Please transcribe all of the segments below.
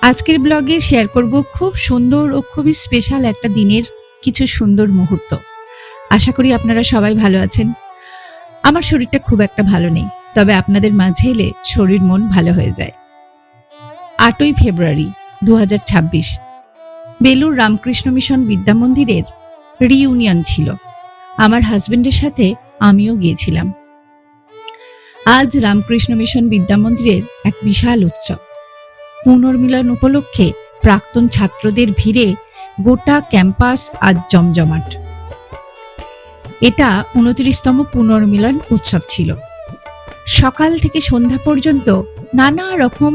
আজকের ব্লগে শেয়ার করব খুব সুন্দর ও খুবই স্পেশাল একটা দিনের কিছু সুন্দর মুহূর্ত। আশা করি আপনারা সবাই ভালো আছেন। আমার শরীরটা খুব একটা ভালো নেই, তবে আপনাদের মাঝে এলে শরীর মন ভালো হয়ে যায়। 8ই ফেব্রুয়ারি 2026 বেলুর রামকৃষ্ণ মিশন বিদ্যা মন্দিরের রিইউনিয়ন ছিল। আমার হাজবেন্ডের সাথে আমিও গিয়েছিলাম। আজ রামকৃষ্ণ মিশন বিদ্যা মন্দিরের এক বিশাল উৎসব। পুনর্মিলন উপলক্ষে প্রাক্তন ছাত্রদের ভিড়ে গোটা ক্যাম্পাস আজ জমজমাট। এটা 29তম পুনর্মিলন উৎসব ছিল। সকাল থেকে সন্ধ্যা পর্যন্ত নানা রকম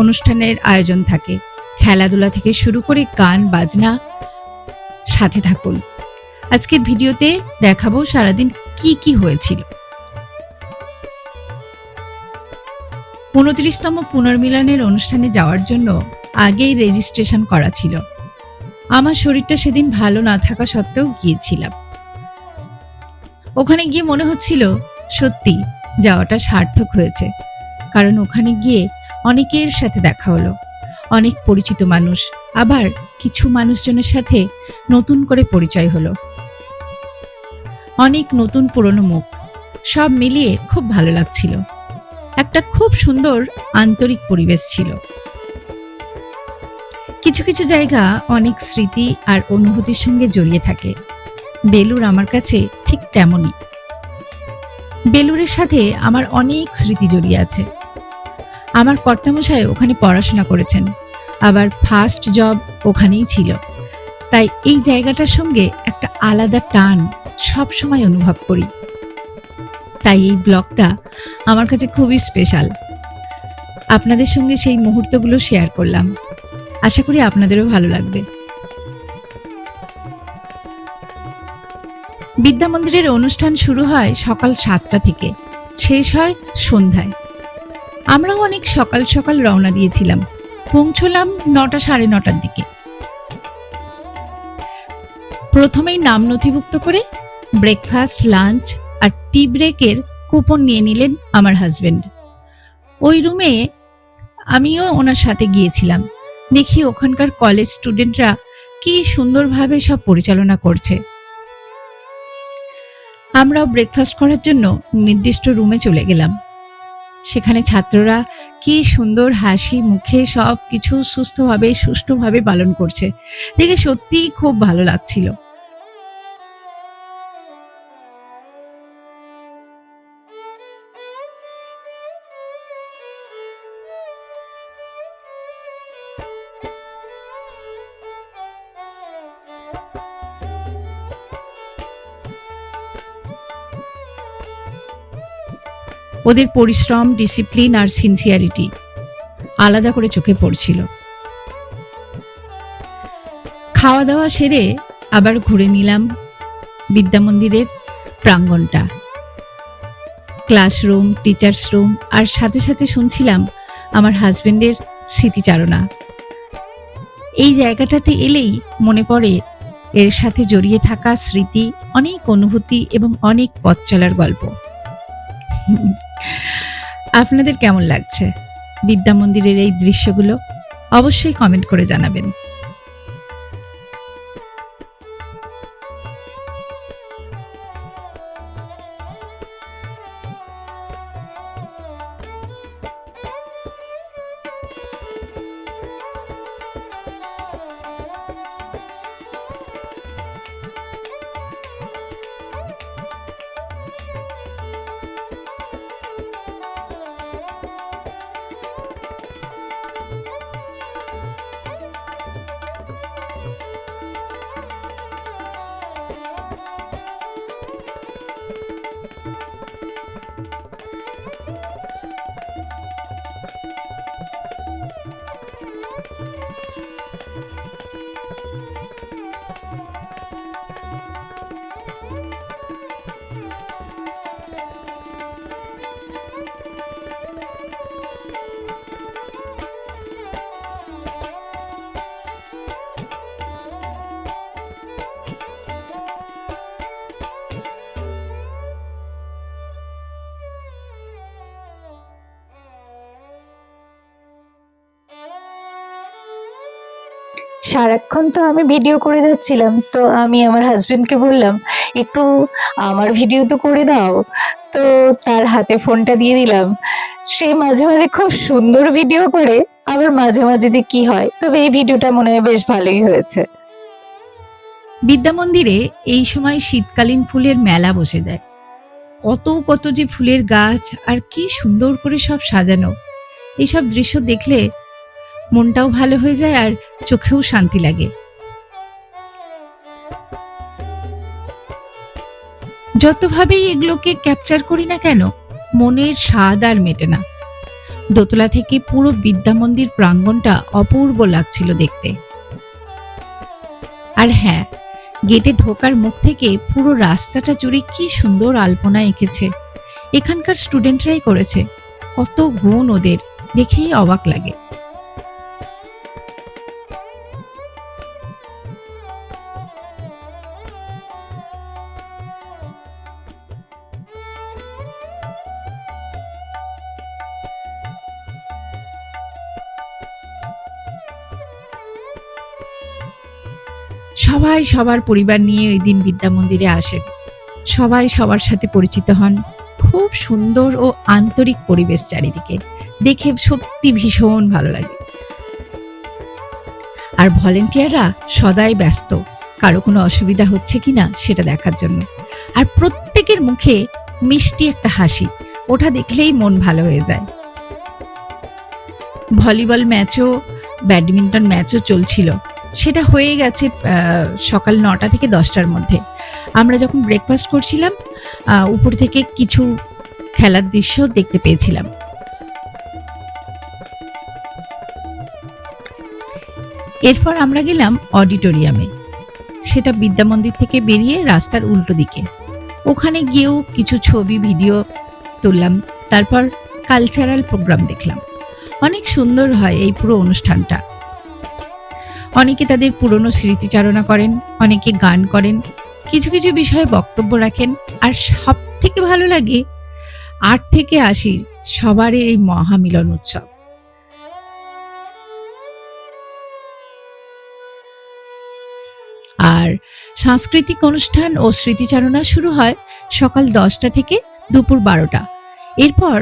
অনুষ্ঠানের আয়োজন থাকে, খেলাধুলা থেকে শুরু করে গান বাজনা। সাথে থাকুন, আজকের ভিডিওতে দেখাবো সারাদিন কি কি হয়েছিল। 29তম পুনর্মিলনের অনুষ্ঠানে যাওয়ার জন্য আগেই রেজিস্ট্রেশন করা ছিল। আমার শরীরটা সেদিন ভালো না থাকা সত্ত্বেও গিয়েছিলাম। ওখানে গিয়ে মনে হচ্ছিল সত্যি যাওয়াটা সার্থক হয়েছে, কারণ ওখানে গিয়ে অনেকের সাথে দেখা হলো, অনেক পরিচিত মানুষ, আবার কিছু মানুষজনের সাথে নতুন করে পরিচয় হলো, অনেক নতুন পুরনো মুখ, সব মিলিয়ে খুব ভালো লাগছিল। একটা খুব সুন্দর আন্তরিক পরিবেশ ছিল। কিছু কিছু জায়গা অনেক স্মৃতি আর অনুভূতির সঙ্গে জড়িয়ে থাকে। বেলুর আমার কাছে ঠিক তেমনই। বেলুরের সাথে আমার অনেক স্মৃতি জড়িয়ে আছে। আমার কর্তামশাই ওখানে পড়াশোনা করেছেন, আবার ফার্স্ট জব ওখানেই ছিল। তাই এই জায়গাটার সঙ্গে একটা আলাদা টান সব সময় অনুভব করি। তাই এই ব্লগটা আমার কাছে খুবই স্পেশাল। আপনাদের সঙ্গে সেই মুহূর্তগুলো শেয়ার করলাম। আশা করি আপনাদেরও ভালো লাগবে। বিদ্যা মন্দিরের অনুষ্ঠান শুরু হয় সকাল 7টা থেকে, শেষ হয় সন্ধ্যায়। আমরাও অনেক সকাল সকাল রওনা দিয়েছিলাম, পৌঁছলাম 9টা সাড়ে 9টার দিকে। প্রথমেই নাম নথিভুক্ত করে ব্রেকফাস্ট, লাঞ্চ আর টি ব্রেকের কুপন নিয়ে নিলেন আমার হাজবেন্ড। ওই রুমে আমিও ওনার সাথে গিয়েছিলাম। দেখি ওখানকার কলেজ স্টুডেন্টরা কি সুন্দরভাবে সব পরিচালনা করছে। আমরাও ব্রেকফাস্ট করার জন্য নির্দিষ্ট রুমে চলে গেলাম। সেখানে ছাত্ররা কি সুন্দর হাসি মুখে সব কিছু সুষ্ঠুভাবে পালন করছে, দেখে সত্যিই খুব ভালো লাগছিল। ওদের পরিশ্রম, ডিসিপ্লিন আর সিনসিয়ারিটি আলাদা করে চোখে পড়ছিল। খাওয়া দাওয়া সেরে আবার ঘুরে নিলাম বিদ্যা মন্দিরের প্রাঙ্গণটা, ক্লাসরুম, টিচার্স রুম, আর সাথে সাথে শুনছিলাম আমার হাজবেন্ডের স্মৃতিচারণা। এই জায়গাটাতে এলেই মনে পড়ে এর সাথে জড়িয়ে থাকা স্মৃতি, অনেক অনুভূতি এবং অনেক পথ চলার গল্প। আপনাদের কেমন লাগছে বিদ্যা মন্দিরের এই দৃশ্যগুলো? অবশ্যই কমেন্ট করে জানাবেন। সারাক্ষণ তো আমি ভিডিও করে যাচ্ছিলাম, তো আমি আমার হাজবেন্ডকে বললাম একটু আমার ভিডিও তো করে দাও। তো তার হাতে ফোনটা দিয়ে দিলাম। সে মাঝে মাঝে খুব সুন্দর ভিডিও করে, আবার মাঝে মাঝে যে কি হয়, তবে এই ভিডিওটা মনে হয় বেশ ভালোই হয়েছে। বিদ্যা মন্দিরে এই সময় শীতকালীন ফুলের মেলা বসে যায়। কত কত যে ফুলের গাছ, আর কি সুন্দর করে সব সাজানো। এইসব দৃশ্য দেখলে মনটাও ভালো হয়ে যায় আর চোখেও শান্তি লাগে। যতভাবেই এগুলোকে ক্যাপচার করি না কেন, মনের স্বাদ আর মেটে না। দোতলা থেকে পুরো বিদ্যা মন্দির প্রাঙ্গণটা অপূর্ব লাগছিল দেখতে। আর হ্যাঁ, গেটে ঢোকার মুখ থেকে পুরো রাস্তাটা জুড়ে কি সুন্দর আলপনা এঁকেছে। এখানকার স্টুডেন্টরাই করেছে। কত গুণ ওদের, দেখেই অবাক লাগে। সবাই সবার পরিবার নিয়ে ওই দিন বিদ্যা মন্দিরে আসেন। সবাই সবার সাথে পরিচিত হন। খুব সুন্দর ও আন্তরিক পরিবেশ চারিদিকে, দেখে সত্যি ভীষণ ভালো লাগে। আর ভলেন্টিয়াররা সদাই ব্যস্ত কারো কোনো অসুবিধা হচ্ছে কিনা সেটা দেখার জন্য। আর প্রত্যেকের মুখে মিষ্টি একটা হাসি, ওটা দেখলেই মন ভালো হয়ে যায়। ভলিবল ম্যাচও, ব্যাডমিন্টন ম্যাচও চলছিল। সেটা হয়ে গেছে সকাল 9টা থেকে 10টার মধ্যে। আমরা যখন ব্রেকফাস্ট করছিলাম, উপর থেকে কিছু খেলার দৃশ্য দেখতে পেয়েছিলাম। এরপর আমরা গেলাম অডিটোরিয়ামে। সেটা বিদ্যা মন্দির থেকে বেরিয়ে রাস্তার উল্টো দিকে। ওখানে গিয়েও কিছু ছবি ভিডিও তুললাম। তারপর কালচারাল প্রোগ্রাম দেখলাম। অনেক সুন্দর হয় এই পুরো অনুষ্ঠানটা। অনেকে তাদের পুরনো স্মৃতিচারণা করেন, অনেকে গান করেন, কিছু কিছু বিষয়ে বক্তব্য রাখেন। আর সব থেকে ভালো লাগে 8 থেকে 80 সবার এই মহামিলন উৎসব। আর সাংস্কৃতিক অনুষ্ঠান ও স্মৃতিচারণা শুরু হয় সকাল 10টা থেকে দুপুর 12টা। এরপর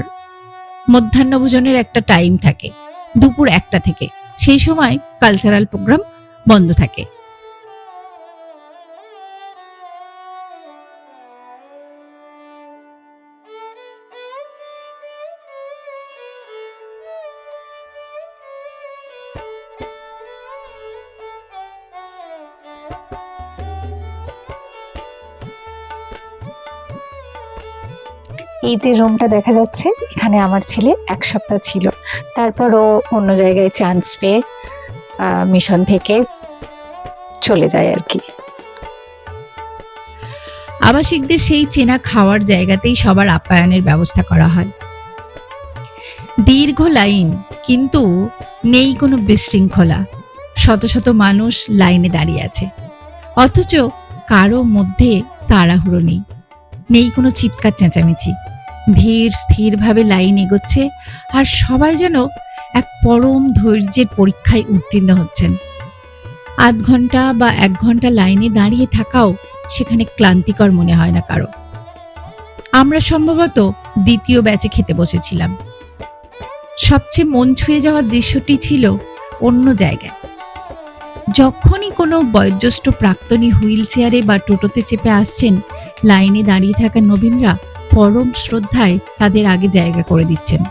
মধ্যাহ্নভোজনের একটা টাইম থাকে দুপুর 1টা থেকে। সেই সময় কালচারাল প্রোগ্রাম বন্ধ থাকে। এই যে রুমটা দেখা যাচ্ছে, এখানে আমার ছেলে 1 সপ্তাহ ছিল। তারপর ও অন্য জায়গায় চান্স পেয়ে মিশন থেকে চলে যায় আর কি। আবাসিকদের সেই চেনা খাওয়ার জায়গাতেই সবার আপ্যায়নের ব্যবস্থা করা হয়। দীর্ঘ লাইন, কিন্তু নেই কোনো বিশৃঙ্খলা। শত শত মানুষ লাইনে দাঁড়িয়ে আছে, অথচ কারো মধ্যে তাড়াহুড়ো নেই। নেই কোনো চিৎকার চেঁচামেচি। ধীর স্থিরভাবে লাইন এগোচ্ছে, আর সবাই যেন এক পরম ধৈর্যের পরীক্ষায় উত্তীর্ণ হচ্ছেন। আধ ঘন্টা বা 1 ঘন্টা লাইনে দাঁড়িয়ে থাকাও সেখানে ক্লান্তিকর মনে হয় না কারো। আমরা সম্ভবত দ্বিতীয় ব্যাচে খেতে বসেছিলাম। সবচেয়ে মন ছুঁয়ে যাওয়ার দৃশ্যটি ছিল অন্য জায়গায়। যখনই কোনো বয়োজ্যেষ্ঠ প্রাক্তনী হুইল চেয়ারে বা টোটোতে চেপে আসছেন, লাইনে দাঁড়িয়ে থাকা নবীনরা পরম শ্রদ্ধায় তাদের আগে জায়গা করে দিচ্ছেন।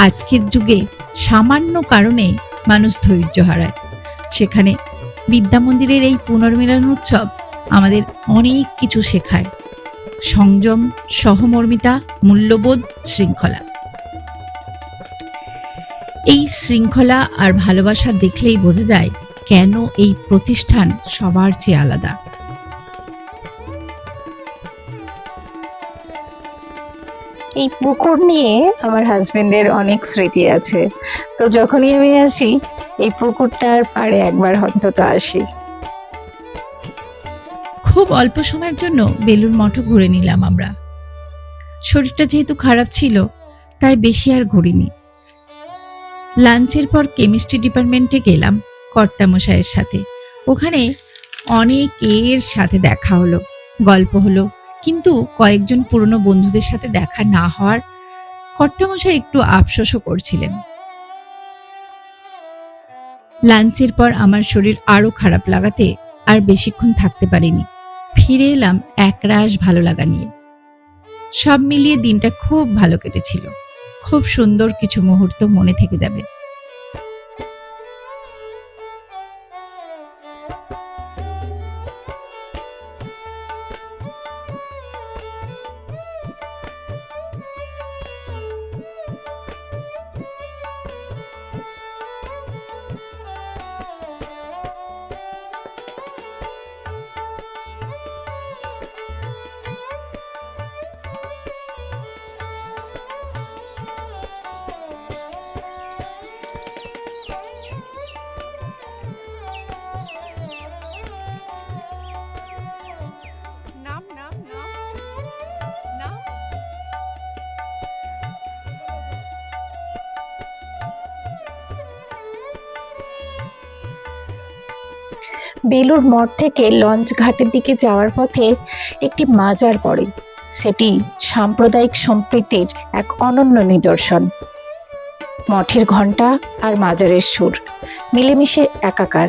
আজকের যুগে সামান্য কারণে মানুষ ধৈর্য হারায়। সেখানে বিদ্যা মন্দিরের এই পুনর্মিলন উৎসব আমাদের অনেক কিছু শেখায়। সংযম, সহমর্মিতা, মূল্যবোধ, শৃঙ্খলা। এই শৃঙ্খলা আর ভালোবাসা দেখলেই বোঝা যায় কেন এই প্রতিষ্ঠান সবার চেয়ে আলাদা। এই পুকুর নিয়ে আমার হাজবেন্ডের অনেক স্মৃতি আছে। তো যখনই আমি আসি, এই পুকুরটার পাড়ে একবার অন্তত আসি। খুব অল্প সময়ের জন্য বেলুড় মঠও ঘুরে নিলাম আমরা। শরীরটা যেহেতু খারাপ ছিল, তাই বেশি আর ঘুরিনি। লাঞ্চের পর কেমিস্ট্রি ডিপার্টমেন্টে গেলাম। কর্তামশাইয়ের সাথে। ওখানে অনেকের সাথে দেখা হলো, গল্প হলো, কিন্তু কয়েকজন পুরনো বন্ধুদের সাথে দেখা না হওয়ার কর্তামশাই একটু আফসোসও করছিলেন। লাঞ্চের পর আমার শরীর আরো খারাপ লাগাতে আর বেশিক্ষণ থাকতে পারিনি। ফিরে এলাম একরাশ ভালো লাগা নিয়ে। সব মিলিয়ে দিনটা খুব ভালো কেটেছিল। খুব সুন্দর কিছু মুহূর্ত মনে থেকে যাবে। নাম নাম নাম নাম বেলুড় মঠ থেকে লঞ্চ ঘাটের দিকে যাওয়ার পথে একটি মাজার পড়ে। সেটি সাম্প্রদায়িক সম্প্রীতির এক অনন্য নিদর্শন। মঠের ঘণ্টা আর মাজারের সুর মিলেমিশে একাকার।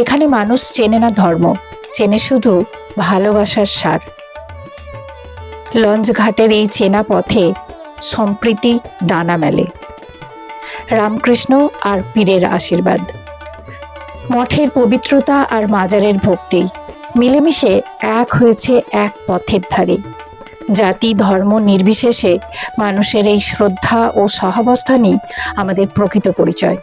এখানে মানুষ চেনে না ধর্ম, চেনে শুধু ভালোবাসার সার। লঞ্চ ঘাটের এই চেনা পথে সম্প্রীতি ডানা মেলে। রামকৃষ্ণ আর পীরের আশীর্বাদ, মঠের পবিত্রতা আর মাজারের ভক্তি মিলেমিশে এক হয়েছে এক পথের ধারে। জাতি ধর্ম নির্বিশেষে মানুষের এই শ্রদ্ধা ও সহাবস্থানই আমাদের প্রকৃত পরিচয়।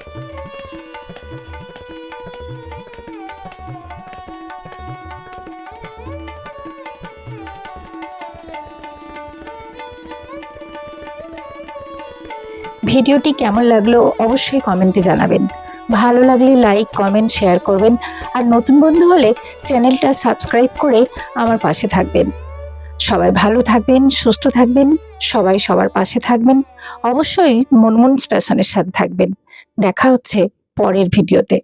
ভিডিওটি কেমন লাগলো অবশ্যই কমেন্টে জানাবেন। ভালো লাগলে লাইক কমেন্ট শেয়ার করবেন, আর নতুন বন্ধু হলে চ্যানেলটা সাবস্ক্রাইব করে আমার পাশে থাকবেন। সবাই ভালো থাকবেন, সুস্থ থাকবেন, সবাই সবার পাশে থাকবেন। অবশ্যই মুনমুনস ফ্যাশনের সাথে থাকবেন। দেখা হচ্ছে পরের ভিডিওতে।